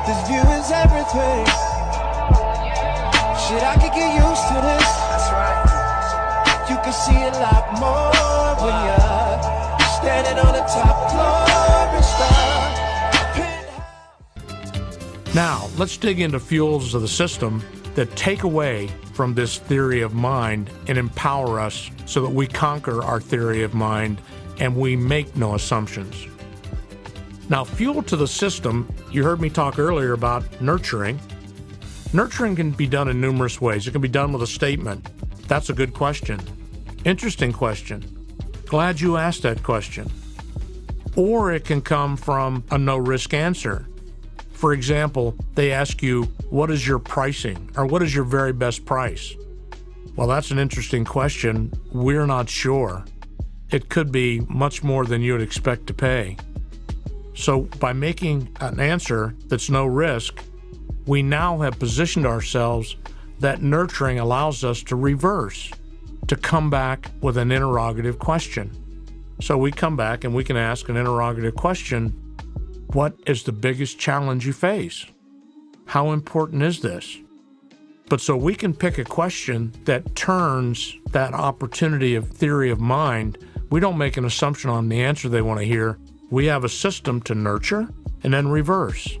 this view is everything. Shit, I could get used to this. That's right. You can see a lot more when you're standing on the top floor and stuff. Now, let's dig into fuels of the system that take away from this theory of mind and empower us so that we conquer our theory of mind and we make no assumptions. Now, fuel to the system, you heard me talk earlier about nurturing. Nurturing can be done in numerous ways. It can be done with a statement. That's a good question. Interesting question. Glad you asked that question. Or it can come from a no-risk answer. For example, they ask you, what is your pricing? Or what is your very best price? Well, that's an interesting question. We're not sure. It could be much more than you would expect to pay. So by making an answer that's no risk, we now have positioned ourselves that nurturing allows us to reverse, to come back with an interrogative question. So we come back and we can ask an interrogative question. What is the biggest challenge you face? How important is this? But so we can pick a question that turns that opportunity of theory of mind. We don't make an assumption on the answer they want to hear. We have a system to nurture and then reverse.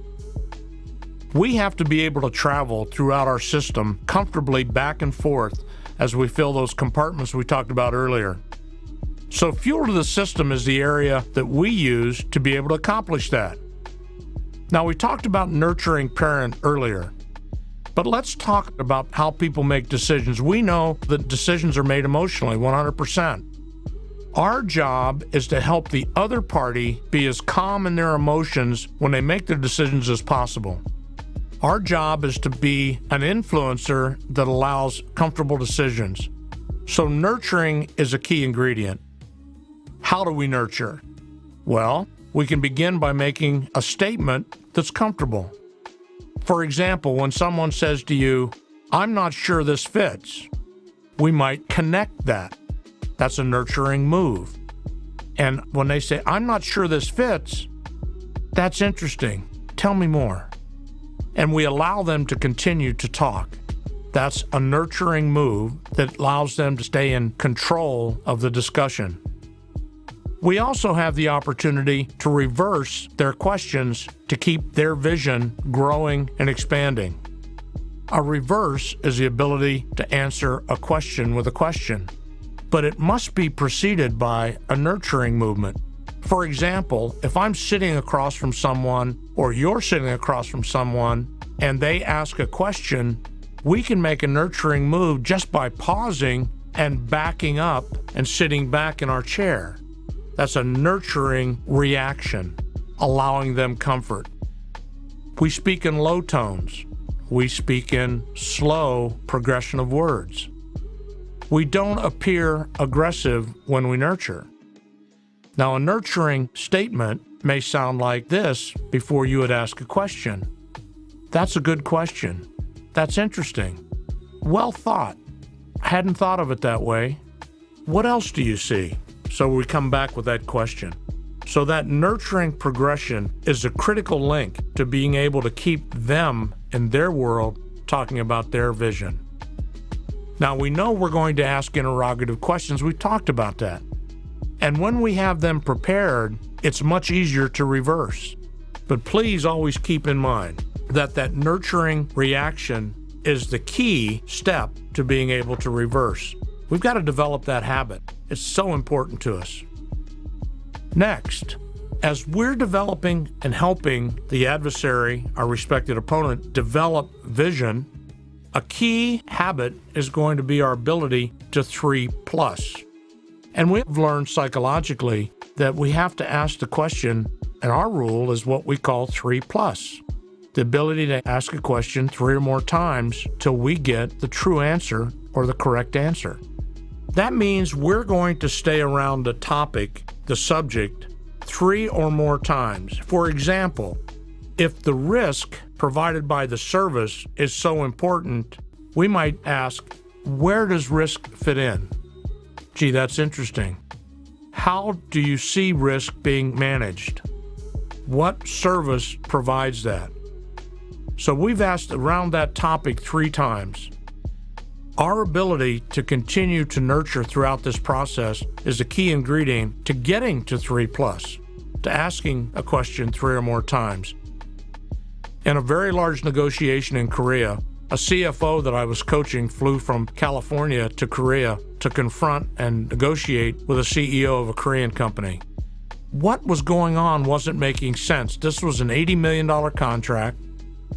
We have to be able to travel throughout our system comfortably back and forth as we fill those compartments we talked about earlier. So fuel to the system is the area that we use to be able to accomplish that. Now, we talked about nurturing parent earlier, but let's talk about how people make decisions. We know that decisions are made emotionally, 100%. Our job is to help the other party be as calm in their emotions when they make their decisions as possible. Our job is to be an influencer that allows comfortable decisions. So nurturing is a key ingredient. How do we nurture? Well, we can begin by making a statement that's comfortable. For example, when someone says to you, I'm not sure this fits, we might connect that. That's a nurturing move. And when they say, I'm not sure this fits, that's interesting. Tell me more. And we allow them to continue to talk. That's a nurturing move that allows them to stay in control of the discussion. We also have the opportunity to reverse their questions to keep their vision growing and expanding. A reverse is the ability to answer a question with a question, but it must be preceded by a nurturing movement. For example, if I'm sitting across from someone or you're sitting across from someone and they ask a question, we can make a nurturing move just by pausing and backing up and sitting back in our chair. That's a nurturing reaction, allowing them comfort. We speak in low tones. We speak in slow progression of words. We don't appear aggressive when we nurture. Now, a nurturing statement may sound like this before you would ask a question. That's a good question. That's interesting. Well thought. Hadn't thought of it that way. What else do you see? So we come back with that question. So that nurturing progression is a critical link to being able to keep them in their world talking about their vision. Now, we know we're going to ask interrogative questions. We talked about that. And when we have them prepared, it's much easier to reverse. But please always keep in mind that that nurturing reaction is the key step to being able to reverse. We've got to develop that habit. It's so important to us. Next, as we're developing and helping the adversary, our respected opponent, develop vision, a key habit is going to be our ability to 3+. And we've learned psychologically that we have to ask the question, and our rule is what we call 3+. The ability to ask a question 3 or more times till we get the true answer or the correct answer. That means we're going to stay around the topic, the subject, 3 or more times. For example, if the risk provided by the service is so important, we might ask, where does risk fit in? Gee, that's interesting. How do you see risk being managed? What service provides that? So we've asked around that topic 3 times. Our ability to continue to nurture throughout this process is a key ingredient to getting to 3+, to asking a question 3 or more times. In a very large negotiation in Korea, a CFO that I was coaching flew from California to Korea to confront and negotiate with a CEO of a Korean company. What was going on wasn't making sense. This was an $80 million contract,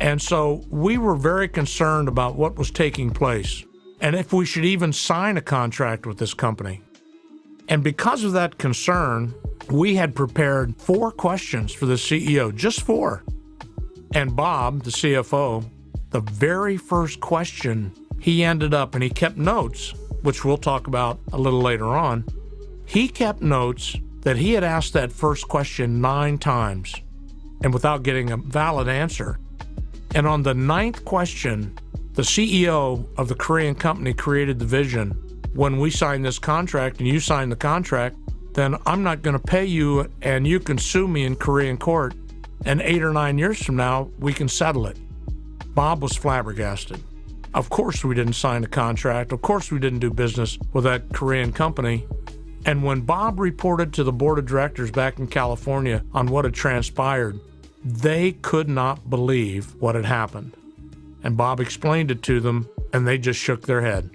and so we were very concerned about what was taking place and if we should even sign a contract with this company. And because of that concern, we had prepared 4 questions for the CEO, just 4. And Bob, the CFO, the very first question he ended up, and he kept notes, which we'll talk about a little later on. He kept notes that he had asked that first question 9 times and without getting a valid answer. And on the 9th question, the CEO of the Korean company created the vision. When we sign this contract and you sign the contract, then I'm not going to pay you and you can sue me in Korean court. And 8 or 9 years from now, we can settle it. Bob was flabbergasted. Of course we didn't sign the contract. Of course we didn't do business with that Korean company. And when Bob reported to the board of directors back in California on what had transpired, they could not believe what had happened. And Bob explained it to them, and they just shook their head.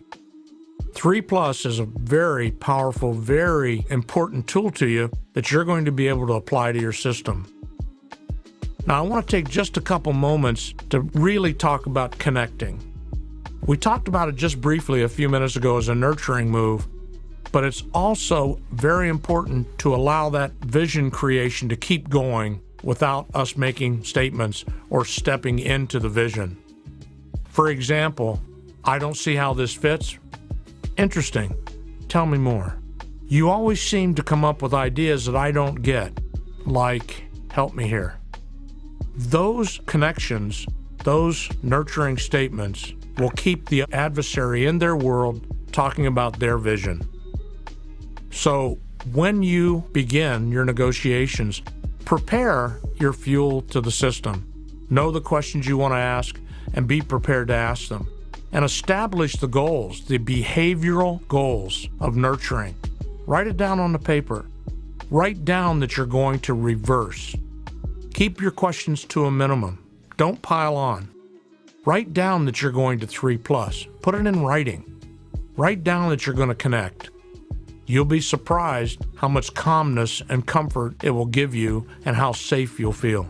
3+ is a very powerful, very important tool to you that you're going to be able to apply to your system. Now, I want to take just a couple moments to really talk about connecting. We talked about it just briefly a few minutes ago as a nurturing move, but it's also very important to allow that vision creation to keep going without us making statements or stepping into the vision. For example, I don't see how this fits. Interesting. Tell me more. You always seem to come up with ideas that I don't get, like, help me here. Those connections, those nurturing statements will keep the adversary in their world talking about their vision. So when you begin your negotiations, prepare your fuel to the system. Know the questions you want to ask and be prepared to ask them. And establish the goals, the behavioral goals of nurturing. Write it down on the paper. Write down that you're going to reverse. Keep your questions to a minimum. Don't pile on. Write down that you're going to 3+. Put it in writing. Write down that you're going to connect. You'll be surprised how much calmness and comfort it will give you and how safe you'll feel.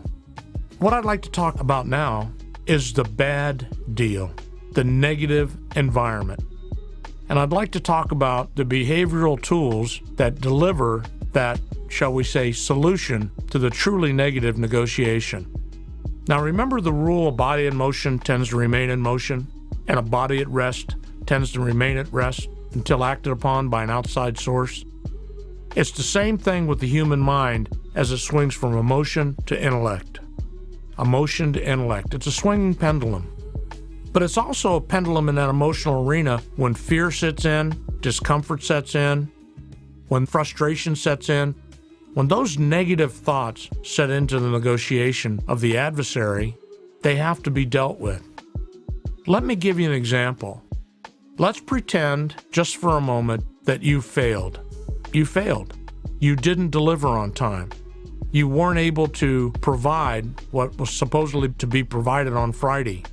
What I'd like to talk about now is the bad deal, the negative environment. And I'd like to talk about the behavioral tools that deliver that, shall we say, solution to the truly negative negotiation. Now remember the rule, a body in motion tends to remain in motion, and a body at rest tends to remain at rest until acted upon by an outside source. It's the same thing with the human mind as it swings from emotion to intellect. Emotion to intellect. It's a swinging pendulum. But it's also a pendulum in that emotional arena when fear sets in, discomfort sets in, when frustration sets in, when those negative thoughts set into the negotiation of the adversary, they have to be dealt with. Let me give you an example. Let's pretend, just for a moment, that you failed. You failed. You didn't deliver on time. You weren't able to provide what was supposedly to be provided on Friday.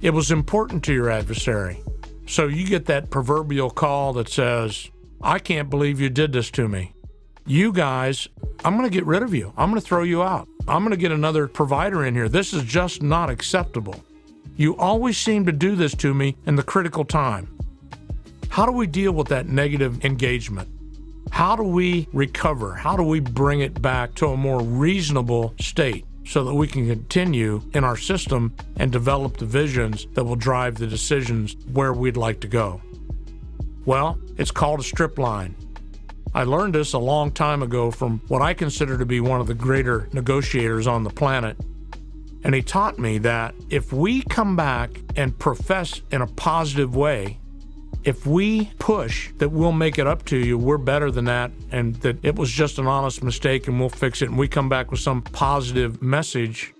It was important to your adversary. So you get that proverbial call that says, I can't believe you did this to me. You guys, I'm going to get rid of you. I'm going to throw you out. I'm going to get another provider in here. This is just not acceptable. You always seem to do this to me in the critical time. How do we deal with that negative engagement? How do we recover? How do we bring it back to a more reasonable state so that we can continue in our system and develop the visions that will drive the decisions where we'd like to go? Well, it's called a strip line. I learned this a long time ago from what I consider to be one of the greater negotiators on the planet. And he taught me that if we come back and profess in a positive way, if we push that we'll make it up to you, we're better than that, and that it was just an honest mistake and we'll fix it, and we come back with some positive message,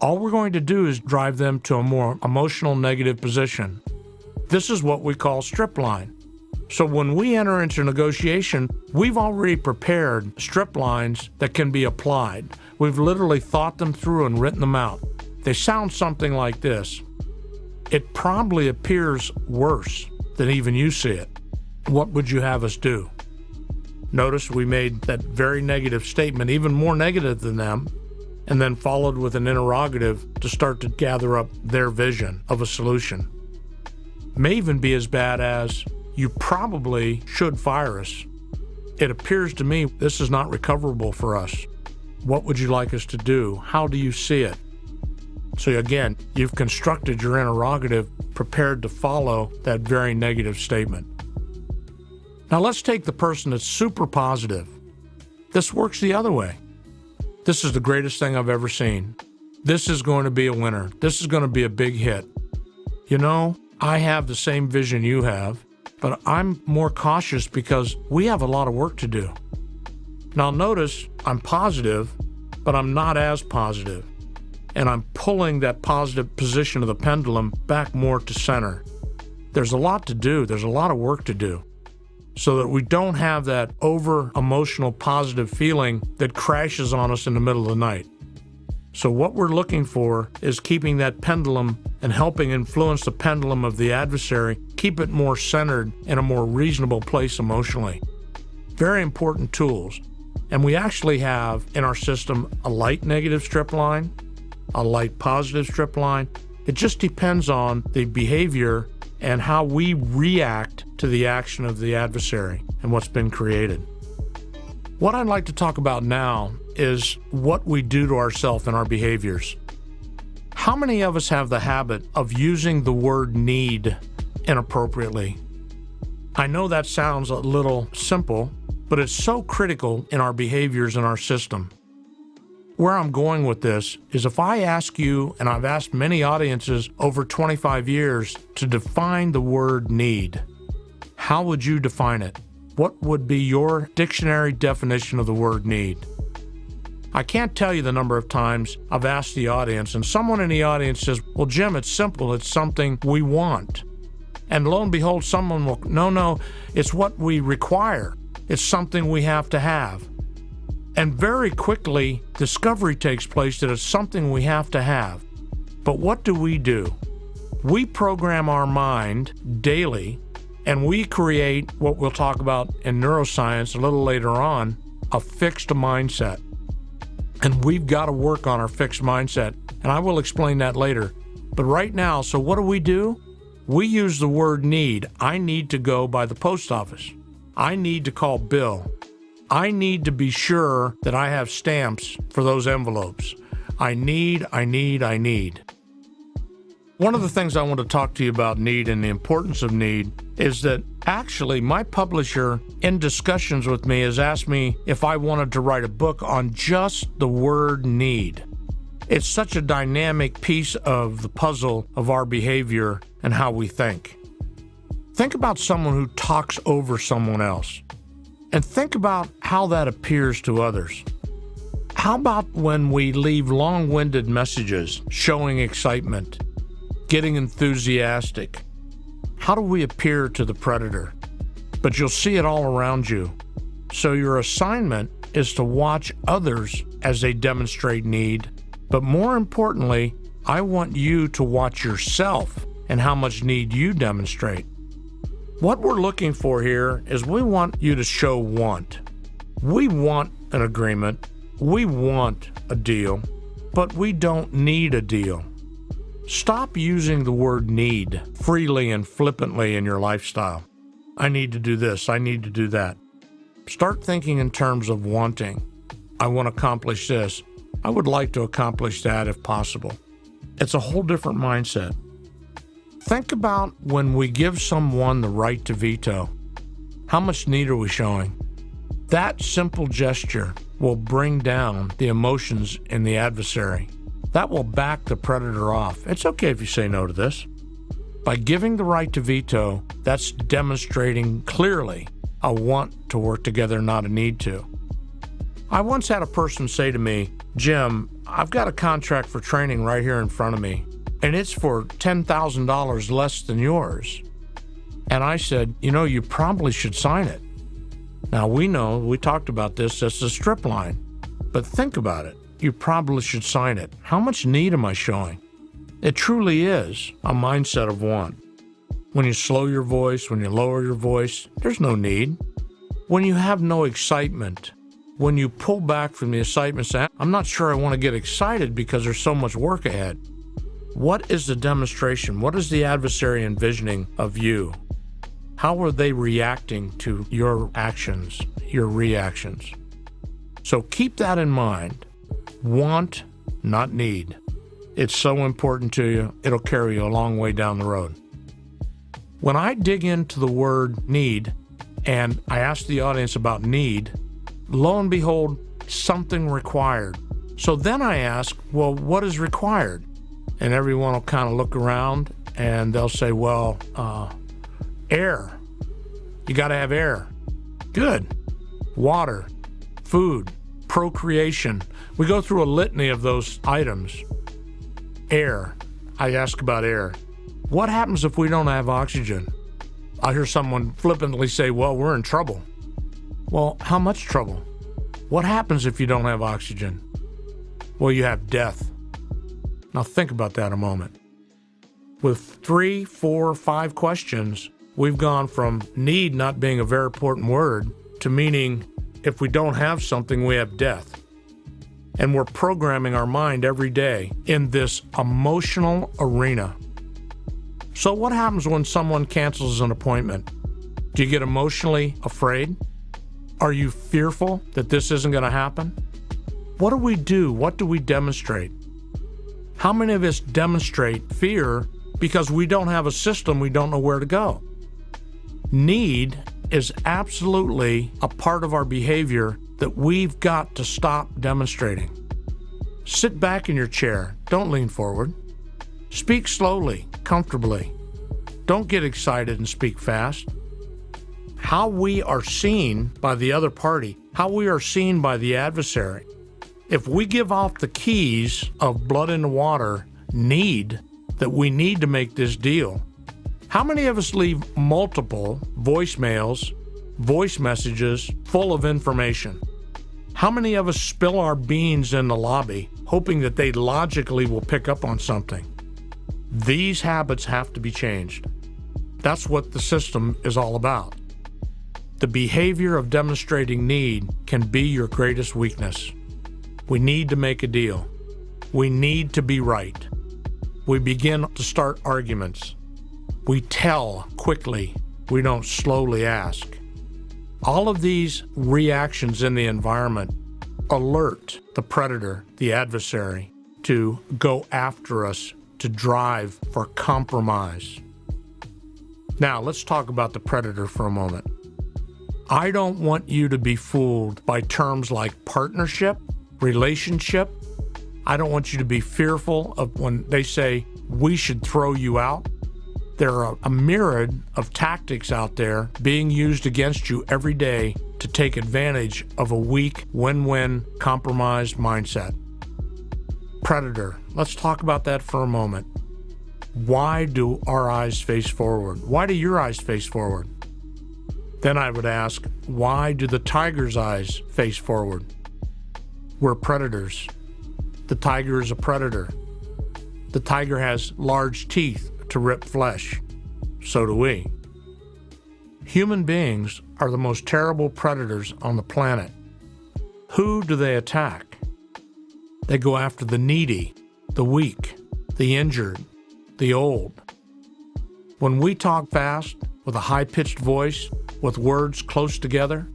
all we're going to do is drive them to a more emotional negative position. This is what we call strip line. So when we enter into negotiation, we've already prepared strip lines that can be applied. We've literally thought them through and written them out. They sound something like this. It probably appears worse than even you see it. What would you have us do? Notice we made that very negative statement even more negative than them, and then followed with an interrogative to start to gather up their vision of a solution. May even be as bad as, you probably should fire us. It appears to me this is not recoverable for us. What would you like us to do? How do you see it? So again, you've constructed your interrogative prepared to follow that very negative statement. Now let's take the person that's super positive. This works the other way. This is the greatest thing I've ever seen. This is going to be a winner. This is going to be a big hit. You know, I have the same vision you have, but I'm more cautious because we have a lot of work to do. Now notice I'm positive, but I'm not as positive. And I'm pulling that positive position of the pendulum back more to center. There's a lot to do. There's a lot of work to do, so that we don't have that over-emotional positive feeling that crashes on us in the middle of the night. So what we're looking for is keeping that pendulum and helping influence the pendulum of the adversary, keep it more centered in a more reasonable place emotionally. Very important tools. And we actually have in our system a light negative strip line, a light positive strip line. It just depends on the behavior and how we react to the action of the adversary and what's been created. What I'd like to talk about now is what we do to ourselves and our behaviors. How many of us have the habit of using the word need inappropriately? I know that sounds a little simple, but it's so critical in our behaviors and our system. Where I'm going with this is if I ask you, and I've asked many audiences over 25 years, to define the word need, how would you define it? What would be your dictionary definition of the word need? I can't tell you the number of times I've asked the audience, and someone in the audience says, well, Jim, it's simple. It's something we want. And lo and behold, someone will, no, it's what we require. It's something we have to have. And very quickly, discovery takes place that it's something we have to have. But what do? We program our mind daily, and we create what we'll talk about in neuroscience a little later on, a fixed mindset. And we've got to work on our fixed mindset, and I will explain that later. But right now, so what do? We use the word need. I need to go by the post office. I need to call Bill. I need to be sure that I have stamps for those envelopes. I need. One of the things I want to talk to you about need and the importance of need is that actually my publisher in discussions with me has asked me if I wanted to write a book on just the word need. It's such a dynamic piece of the puzzle of our behavior and how we think. Think about someone who talks over someone else. And think about how that appears to others. How about when we leave long-winded messages showing excitement, getting enthusiastic? How do we appear to the predator? But you'll see it all around you. So your assignment is to watch others as they demonstrate need. But more importantly, I want you to watch yourself and how much need you demonstrate. What we're looking for here is we want you to show want. We want an agreement. We want a deal, but we don't need a deal. Stop using the word need freely and flippantly in your lifestyle. I need to do this. I need to do that. Start thinking in terms of wanting. I want to accomplish this. I would like to accomplish that if possible. It's a whole different mindset. Think about when we give someone the right to veto. How much need are we showing? That simple gesture will bring down the emotions in the adversary. That will back the predator off. It's okay if you say no to this. By giving the right to veto, that's demonstrating clearly a want to work together, not a need to. I once had a person say to me, Jim, I've got a contract for training right here in front of me, and it's for $10,000 less than yours. And I said, you probably should sign it. Now, we talked about this as a strip line, but think about it. You probably should sign it. How much need am I showing? It truly is a mindset of want. When you slow your voice, when you lower your voice, there's no need. When you have no excitement, when you pull back from the excitement, say, I'm not sure I want to get excited because there's so much work ahead. What is the demonstration? What is the adversary envisioning of you? How are they reacting to your actions, your reactions? So keep that in mind. Want, not need. It's so important to you, it'll carry you a long way down the road. When I dig into the word need, and I ask the audience about need, lo and behold, something required. So then I ask, well, what is required? And everyone will kind of look around and they'll say, well, air. You got to have air. Good. Water, food, procreation. We go through a litany of those items. Air. I ask about air. What happens if we don't have oxygen? I hear someone flippantly say, well, we're in trouble. Well, how much trouble? What happens if you don't have oxygen? Well, you have death. Now think about that a moment. With 3, 4, 5 questions, we've gone from need not being a very important word to meaning if we don't have something, we have death. And we're programming our mind every day in this emotional arena. So what happens when someone cancels an appointment? Do you get emotionally afraid? Are you fearful that this isn't going to happen? What do we do? What do we demonstrate? How many of us demonstrate fear because we don't have a system, we don't know where to go? Need is absolutely a part of our behavior that we've got to stop demonstrating. Sit back in your chair. Don't lean forward. Speak slowly, comfortably. Don't get excited and speak fast. How we are seen by the other party, how we are seen by the adversary. If we give off the keys of blood in the water, need, that we need to make this deal, how many of us leave multiple voicemails, voice messages full of information? How many of us spill our beans in the lobby, hoping that they logically will pick up on something? These habits have to be changed. That's what the system is all about. The behavior of demonstrating need can be your greatest weakness. We need to make a deal. We need to be right. We begin to start arguments. We tell quickly. We don't slowly ask. All of these reactions in the environment alert the predator, the adversary, to go after us, to drive for compromise. Now, let's talk about the predator for a moment. I don't want you to be fooled by terms like partnership, relationship. I don't want you to be fearful of when they say, we should throw you out. There are a myriad of tactics out there being used against you every day to take advantage of a weak, win-win, compromised mindset. Predator. Let's talk about that for a moment. Why do our eyes face forward? Why do your eyes face forward? Then I would ask, why do the tiger's eyes face forward? We're predators. The tiger is a predator. The tiger has large teeth to rip flesh. So do we. Human beings are the most terrible predators on the planet. Who do they attack? They go after the needy, the weak, the injured, the old. When we talk fast, with a high-pitched voice, with words close together,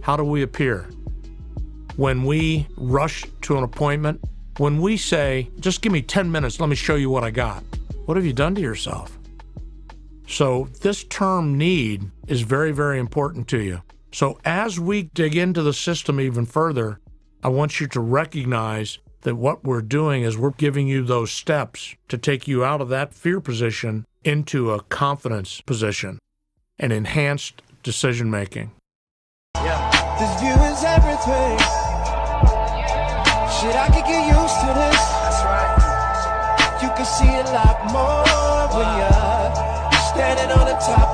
how do we appear? When we rush to an appointment, when we say, just give me 10 minutes, let me show you what I got. What have you done to yourself? So this term need is very, very important to you. So as we dig into the system even further, I want you to recognize that what we're doing is we're giving you those steps to take you out of that fear position into a confidence position, an enhanced decision-making. This view is everything. Shit, I could get used to this. That's right. You can see a lot more when you're standing on the top